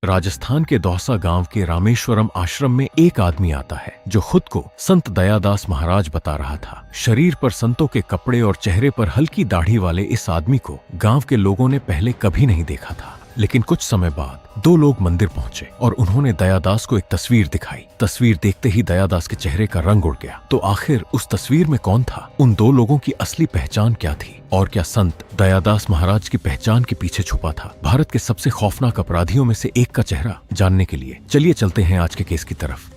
राजस्थान के दौसा गांव के रामेश्वरम आश्रम में एक आदमी आता है जो खुद को संत दयादास महाराज बता रहा था। शरीर पर संतों के कपड़े और चेहरे पर हल्की दाढ़ी वाले इस आदमी को गांव के लोगों ने पहले कभी नहीं देखा था। लेकिन कुछ समय बाद दो लोग मंदिर पहुंचे और उन्होंने दयादास को एक तस्वीर दिखाई। तस्वीर देखते ही दयादास के चेहरे का रंग उड़ गया। तो आखिर उस तस्वीर में कौन था? उन दो लोगों की असली पहचान क्या थी? और क्या संत दयादास महाराज की पहचान के पीछे छुपा था भारत के सबसे खौफनाक अपराधियों में से एक का चेहरा? जानने के लिए चलिए चलते हैं आज के केस की तरफ।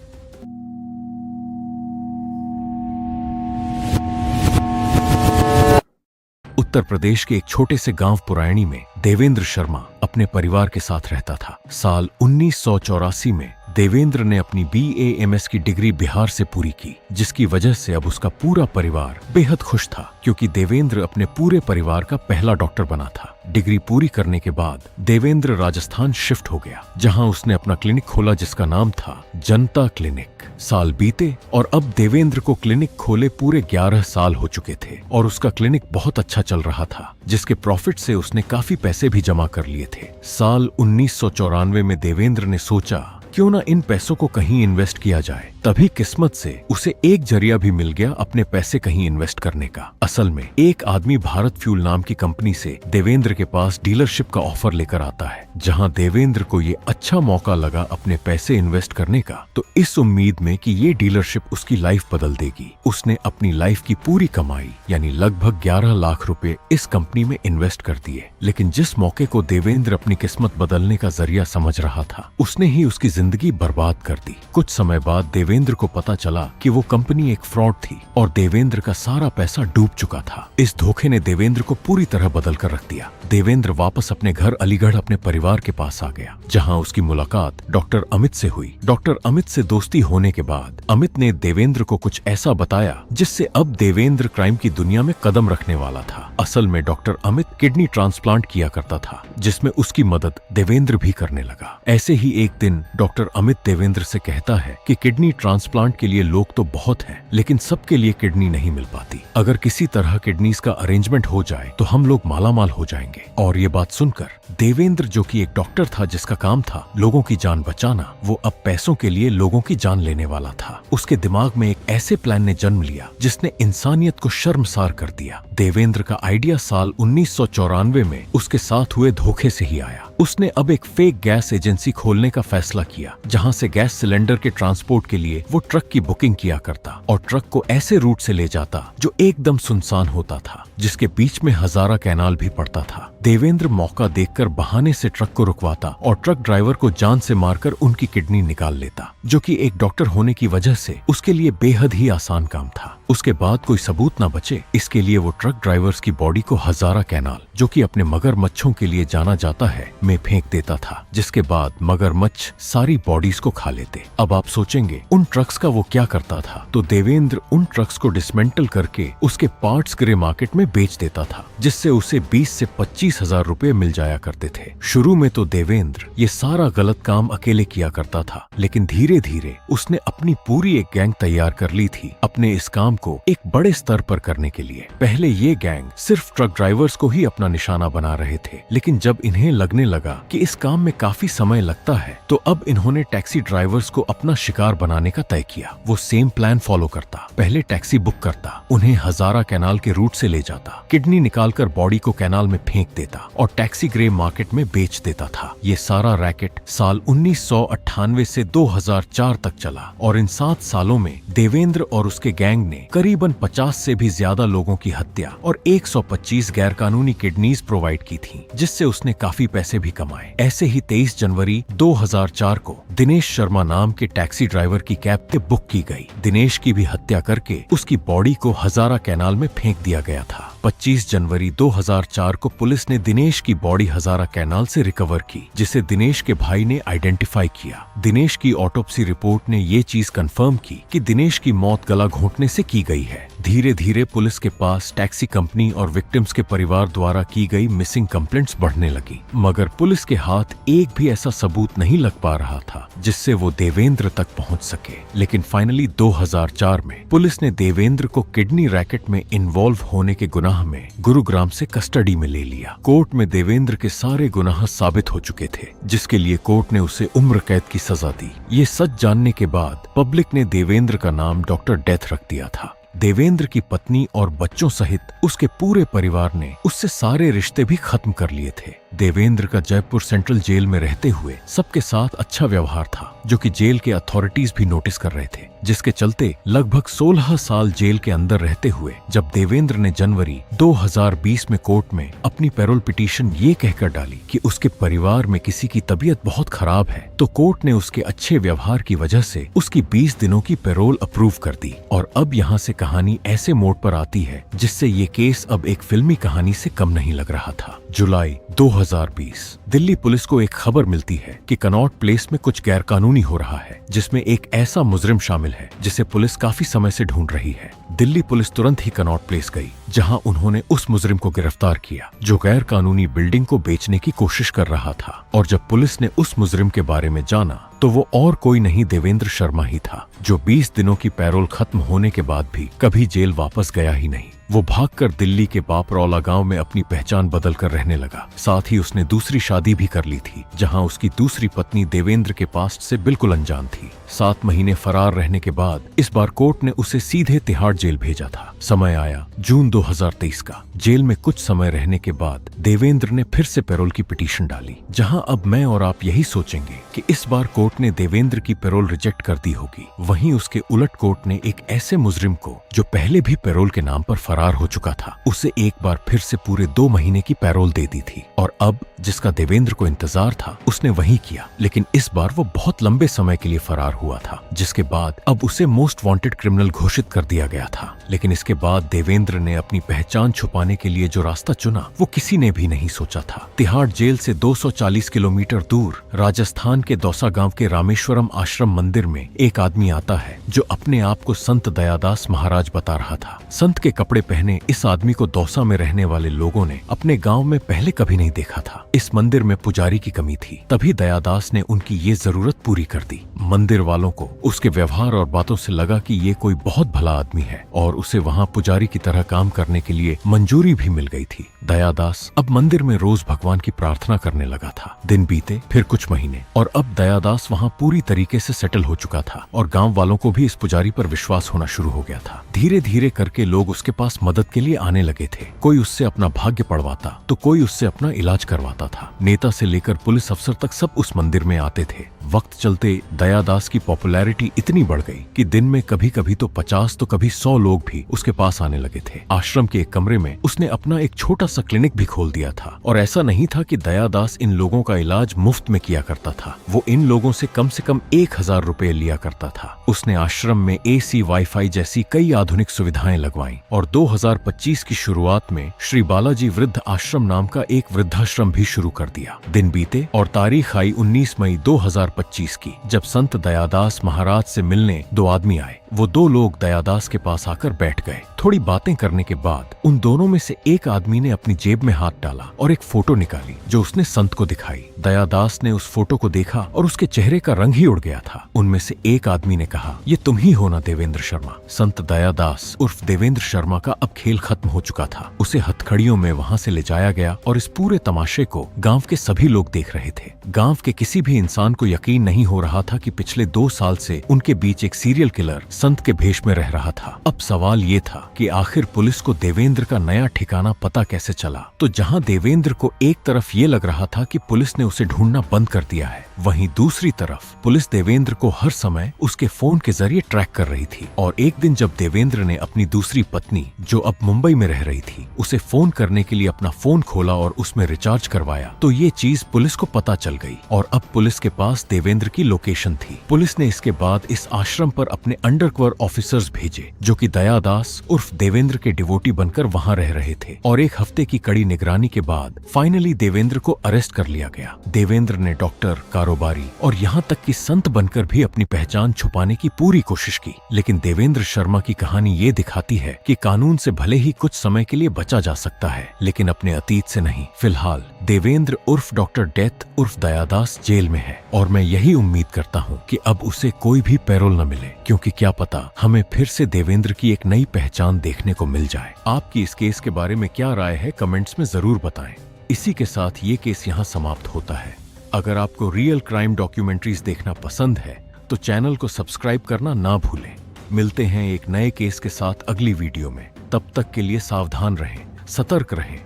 उत्तर प्रदेश के एक छोटे से गांव पुरायणी में देवेंद्र शर्मा अपने परिवार के साथ रहता था। साल 1984 में देवेंद्र ने अपनी BAMS की डिग्री बिहार से पूरी की, जिसकी वजह से अब उसका पूरा परिवार बेहद खुश था, क्योंकि देवेंद्र अपने पूरे परिवार का पहला डॉक्टर बना था। डिग्री पूरी करने के बाद देवेंद्र राजस्थान शिफ्ट हो गया, जहां उसने अपना क्लिनिक खोला जिसका नाम था जनता क्लिनिक। साल बीते और अब देवेंद्र को क्लिनिक खोले पूरे 11 साल हो चुके थे और उसका क्लिनिक बहुत अच्छा चल रहा था, जिसके प्रॉफिट से उसने काफी पैसे भी जमा कर लिए थे। साल 1994 में देवेंद्र ने सोचा क्यों ना इन पैसों को कहीं इन्वेस्ट किया जाए। तभी किस्मत से उसे एक जरिया भी मिल गया अपने पैसे कहीं इन्वेस्ट करने का। असल में एक आदमी भारत फ्यूल नाम की कंपनी से देवेंद्र के पास डीलरशिप का ऑफर लेकर आता है, जहां देवेंद्र को ये अच्छा मौका लगा अपने पैसे इन्वेस्ट करने का। तो इस उम्मीद में कि ये डीलरशिप उसकी लाइफ बदल देगी, उसने अपनी लाइफ की पूरी कमाई यानी लगभग 11 लाख रुपए इस कंपनी में इन्वेस्ट कर दिए। लेकिन जिस मौके को देवेंद्र अपनी किस्मत बदलने का जरिया समझ रहा था, उसने ही उसकी जिंदगी बर्बाद कर दी। कुछ समय बाद देवेंद्र को पता चला कि वो कंपनी एक फ्रॉड थी और देवेंद्र का सारा पैसा डूब चुका था। इस धोखे ने देवेंद्र को पूरी तरह बदल कर रख दिया। देवेंद्र वापस अपने घर अलीगढ़ अपने परिवार के पास आ गया, जहां उसकी मुलाकात डॉक्टर अमित से हुई। डॉक्टर अमित से दोस्ती होने के बाद अमित ने देवेंद्र को कुछ ऐसा बताया जिससे अब देवेंद्र क्राइम की दुनिया में कदम रखने वाला था। असल में डॉक्टर अमित किडनी ट्रांसप्लांट किया करता था, जिसमें उसकी मदद देवेंद्र भी करने लगा। ऐसे ही एक दिन डॉक्टर अमित देवेंद्र से कहता है कि किडनी ट्रांसप्लांट के लिए लोग तो बहुत हैं, लेकिन सबके लिए किडनी नहीं मिल पाती। अगर किसी तरह किडनीज का अरेंजमेंट हो जाए तो हम लोग मालामाल हो जाएंगे। और ये बात सुनकर देवेंद्र, जो कि एक डॉक्टर था जिसका काम था लोगों की जान बचाना, वो अब पैसों के लिए लोगों की जान लेने वाला था। उसके दिमाग में एक ऐसे प्लान ने जन्म लिया जिसने इंसानियत को शर्मसार कर दिया। देवेंद्र का आइडिया साल 1994 में उसके साथ हुए धोखे से ही आया। उसने अब एक फेक गैस एजेंसी खोलने का फैसला किया, जहां से गैस सिलेंडर के ट्रांसपोर्ट के लिए वो ट्रक की बुकिंग किया करता और ट्रक को ऐसे रूट से ले जाता जो एकदम सुनसान होता था, जिसके बीच में हजारा कैनाल भी पड़ता था। देवेंद्र मौका देखकर बहाने से ट्रक को रुकवाता और ट्रक ड्राइवर को जान से मारकर उनकी किडनी निकाल लेता, जो कि एक डॉक्टर होने की वजह से उसके लिए बेहद ही आसान काम था। उसके बाद कोई सबूत ना बचे, इसके लिए वो ट्रक ड्राइवर्स की बॉडी को हजारा कैनाल, जो कि अपने मगरमच्छों के लिए जाना जाता है, में फेंक देता था, जिसके बाद मगरमच्छ सारी बॉडीज को खा लेते। अब आप सोचेंगे उन ट्रक्स का वो क्या करता था? तो देवेंद्र उन ट्रक्स को डिसमेंटल करके उसके पार्ट्स ग्रे मार्केट में बेच देता था, जिससे उसे 20 से 25 हजार रुपए मिल जाया करते थे। शुरू में तो देवेंद्र ये सारा गलत काम अकेले किया करता था, लेकिन धीरे धीरे उसने अपनी पूरी एक गैंग तैयार कर ली थी अपने इस काम को एक बड़े स्तर पर करने के लिए। पहले ये गैंग सिर्फ ट्रक ड्राइवर्स को ही अपना निशाना बना रहे थे, लेकिन जब इन्हें लगने लगा कि इस काम में काफी समय लगता है, तो अब इन्होंने टैक्सी ड्राइवर्स को अपना शिकार बनाने का तय किया। वो सेम प्लान फॉलो करता। पहले टैक्सी बुक करता, उन्हें हजारा कैनाल के रूट से ले जाता, किडनी निकालकर बॉडी को कैनाल में फेंक देता और टैक्सी ग्रे मार्केट में बेच देता था। ये सारा रैकेट साल 1998 से 2004 तक चला और इन 7 सालों में देवेंद्र और उसके गैंग ने करीबन 50 से भी ज्यादा लोगों की हत्या और 125 गैरकानूनी किडनीज प्रोवाइड की थी, जिससे उसने काफी पैसे भी कमाए। ऐसे ही 23 जनवरी 2004 को दिनेश शर्मा नाम के टैक्सी ड्राइवर की कैब पे बुक की गई। दिनेश की भी हत्या करके उसकी बॉडी को हजारा कैनाल में फेंक दिया गया था। 25 जनवरी 2004 को पुलिस ने दिनेश की बॉडी हजारा कैनाल से रिकवर की, जिसे दिनेश के भाई ने आइडेंटिफाई किया। दिनेश की ऑटोप्सी रिपोर्ट ने ये चीज कंफर्म की कि दिनेश की मौत गला घोंटने से की गई है। धीरे धीरे पुलिस के पास टैक्सी कंपनी और विक्टिम्स के परिवार द्वारा की गई मिसिंग कंप्लेंट्स बढ़ने लगी, मगर पुलिस के हाथ एक भी ऐसा सबूत नहीं लग पा रहा था जिससे वो देवेंद्र तक पहुंच सके। लेकिन फाइनली 2004 में पुलिस ने देवेंद्र को किडनी रैकेट में इन्वॉल्व होने के गुनाह में गुरुग्राम से कस्टडी में ले लिया। कोर्ट में देवेंद्र के सारे गुनाह साबित हो चुके थे, जिसके लिए कोर्ट ने उसे उम्र कैद की सजा दी। ये सच जानने के बाद पब्लिक ने देवेंद्र का नाम डॉक्टर डेथ रख दिया था। देवेंद्र की पत्नी और बच्चों सहित उसके पूरे परिवार ने उससे सारे रिश्ते भी खत्म कर लिए थे। देवेंद्र का जयपुर सेंट्रल जेल में रहते हुए सबके साथ अच्छा व्यवहार था, जो कि जेल के अथॉरिटीज भी नोटिस कर रहे थे, जिसके चलते लगभग 16 साल जेल के अंदर रहते हुए जब देवेंद्र ने जनवरी 2020 में कोर्ट में अपनी पैरोल पिटीशन ये कहकर डाली कि उसके परिवार में किसी की तबीयत बहुत खराब है, तो कोर्ट ने उसके अच्छे व्यवहार की वजह से उसकी 20 दिनों की पैरोल अप्रूव कर दी। और अब यहाँ से कहानी ऐसे मोड़ पर आती है जिससे ये केस अब एक फिल्मी कहानी से कम नहीं लग रहा था। जुलाई 2020 दिल्ली पुलिस को एक खबर मिलती है कि कनॉट प्लेस में कुछ गैरकानूनी हो रहा है, जिसमें एक ऐसा मुजरिम शामिल है जिसे पुलिस काफी समय से ढूंढ रही है। दिल्ली पुलिस तुरंत ही कनॉट प्लेस गई, जहां उन्होंने उस मुजरिम को गिरफ्तार किया जो गैर कानूनी बिल्डिंग को बेचने की कोशिश कर रहा था। और जब पुलिस ने उस मुजरिम के बारे में जाना तो वो और कोई नहीं देवेंद्र शर्मा ही था, जो 20 दिनों की पैरोल खत्म होने के बाद भी कभी जेल वापस गया ही नहीं। वो भागकर दिल्ली के बापरौला गांव में अपनी पहचान बदल कर रहने लगा। साथ ही उसने दूसरी शादी भी कर ली थी, जहां उसकी दूसरी पत्नी देवेंद्र के पास्ट से बिल्कुल अनजान थी। 7 महीने फरार रहने के बाद इस बार कोर्ट ने उसे सीधे तिहाड़ जेल भेजा था। समय आया जून 2023 का। जेल में कुछ समय रहने के बाद देवेंद्र ने फिर से पैरोल की पिटीशन डाली, जहां अब मैं और आप यही सोचेंगे कि इस बार कोर्ट ने देवेंद्र की पैरोल रिजेक्ट कर दी होगी। वहीं उसके उलट कोर्ट ने एक ऐसे मुजरिम को जो पहले भी पैरोल के नाम पर फरार हो चुका था, उसे एक बार फिर से पूरे 2 महीने की पैरोल दे दी थी। और अब जिसका देवेंद्र को इंतजार था उसने वही किया, लेकिन इस बार वो बहुत लंबे समय के लिए फरार हुआ था, जिसके बाद अब उसे मोस्ट वांटेड क्रिमिनल घोषित कर दिया गया था। लेकिन इसके बाद देवेंद्र ने अपनी पहचान छुपाने के लिए जो रास्ता चुना वो किसी ने भी नहीं सोचा था। तिहाड़ जेल से 240 किलोमीटर दूर राजस्थान के दौसा गांव के रामेश्वरम आश्रम मंदिर में एक आदमी आता है जो अपने आप को संत दयादास महाराज बता रहा था। संत के कपड़े पहने इस आदमी को दौसा में रहने वाले लोगों ने अपने गांव में पहले कभी नहीं देखा था। इस मंदिर में पुजारी की कमी थी, तभी दयादास ने उनकी ये जरूरत पूरी कर दी। मंदिर वालों को उसके व्यवहार और बातों से लगा कि ये कोई बहुत भला आदमी है और उसे वहाँ पुजारी की तरह काम करने के लिए मंजूरी भी मिल गई थी। दयादास अब मंदिर में रोज भगवान की प्रार्थना करने लगा था। दिन बीते, फिर कुछ महीने, और अब दयादास वहाँ पूरी तरीके से सेटल हो चुका था और गाँव वालों को भी इस पुजारी पर विश्वास होना शुरू हो गया था। धीरे धीरे करके लोग उसके पास मदद के लिए आने लगे थे। कोई उससे अपना भाग्य पढ़वाता तो कोई उससे अपना इलाज करवाता था। नेता से लेकर पुलिस अफसर तक सब उस मंदिर में आते थे। वक्त चलते दयादास की पॉपुलैरिटी इतनी बढ़ गई कि दिन में कभी कभी तो 50 तो कभी 100 लोग भी उसके पास आने लगे थे। आश्रम के एक कमरे में उसने अपना एक छोटा सा क्लिनिक भी खोल दिया था। और ऐसा नहीं था कि दयादास इन लोगों का इलाज मुफ्त में किया करता था, वो इन लोगों से कम 1000 रुपए लिया करता था। उसने आश्रम में AC, वाईफाई जैसी कई आधुनिक सुविधाएं लगवाई और 2025 की शुरुआत में श्री बालाजी वृद्ध आश्रम नाम का एक वृद्धाश्रम भी शुरू कर दिया। दिन बीते और तारीख आई 19 मई 2025 की, जब संत दयादास महाराज से मिलने 2 आदमी आए। वो 2 लोग दयादास के पास आकर बैठ गए। थोड़ी बातें करने के बाद उन दोनों में से एक आदमी ने अपनी जेब में हाथ डाला और एक फोटो निकाली जो उसने संत को दिखाई। दयादास ने उस फोटो को देखा और उसके चेहरे का रंग ही उड़ गया था। उनमें से एक आदमी ने कहा, ये तुम ही हो ना देवेंद्र शर्मा। संत दयादास उर्फ देवेंद्र शर्मा का अब खेल खत्म हो चुका था। उसे हथकड़ियों में वहां से ले जाया गया और इस पूरे तमाशे को गांव के सभी लोग देख रहे थे। गांव के किसी भी इंसान को यकीन नहीं हो रहा था कि पिछले 2 साल से उनके बीच एक सीरियल किलर संत के भेष में रह रहा था। अब सवाल ये था कि आखिर पुलिस को देवेंद्र का नया ठिकाना पता कैसे चला। तो जहां देवेंद्र को एक तरफ ये लग रहा था कि पुलिस ने उसे ढूंढना बंद कर दिया है, वहीं दूसरी तरफ पुलिस देवेंद्र को हर समय उसके फोन के जरिए ट्रैक कर रही थी। और एक दिन जब देवेंद्र ने अपनी दूसरी पत्नी, जो अब मुंबई में रह रही थी, उसे फोन करने के लिए अपना फोन खोला और उसमें रिचार्ज करवाया, तो ये चीज पुलिस को पता चल गई और अब पुलिस के पास देवेंद्र की लोकेशन थी। पुलिस ने इसके बाद इस आश्रम पर अपने अंडरकवर ऑफिसर्स भेजे, जो कि दयादास उर्फ देवेंद्र के डिवोटी बनकर वहां रह रहे थे। और 1 हफ्ते की कड़ी निगरानी के बाद फाइनली देवेंद्र को अरेस्ट कर लिया गया। देवेंद्र ने डॉक्टर, कारोबार कारोबारी और यहाँ तक कि संत बनकर भी अपनी पहचान छुपाने की पूरी कोशिश की। लेकिन देवेंद्र शर्मा की कहानी ये दिखाती है कि कानून से भले ही कुछ समय के लिए बचा जा सकता है, लेकिन अपने अतीत से नहीं। फिलहाल देवेंद्र उर्फ डॉक्टर डेथ उर्फ दयादास जेल में है और मैं यही उम्मीद करता हूँ कि अब उसे कोई भी पैरोल न मिले, क्योंकि क्या पता हमें फिर से देवेंद्र की एक नई पहचान देखने को मिल जाए। आपकी इस केस के बारे में क्या राय है, कमेंट्स में जरूर बताएं। इसी के साथ ये केस यहाँ समाप्त होता है। अगर आपको रियल क्राइम डॉक्यूमेंट्रीज देखना पसंद है तो चैनल को सब्सक्राइब करना ना भूलें। मिलते हैं एक नए केस के साथ अगली वीडियो में। तब तक के लिए सावधान रहें, सतर्क रहें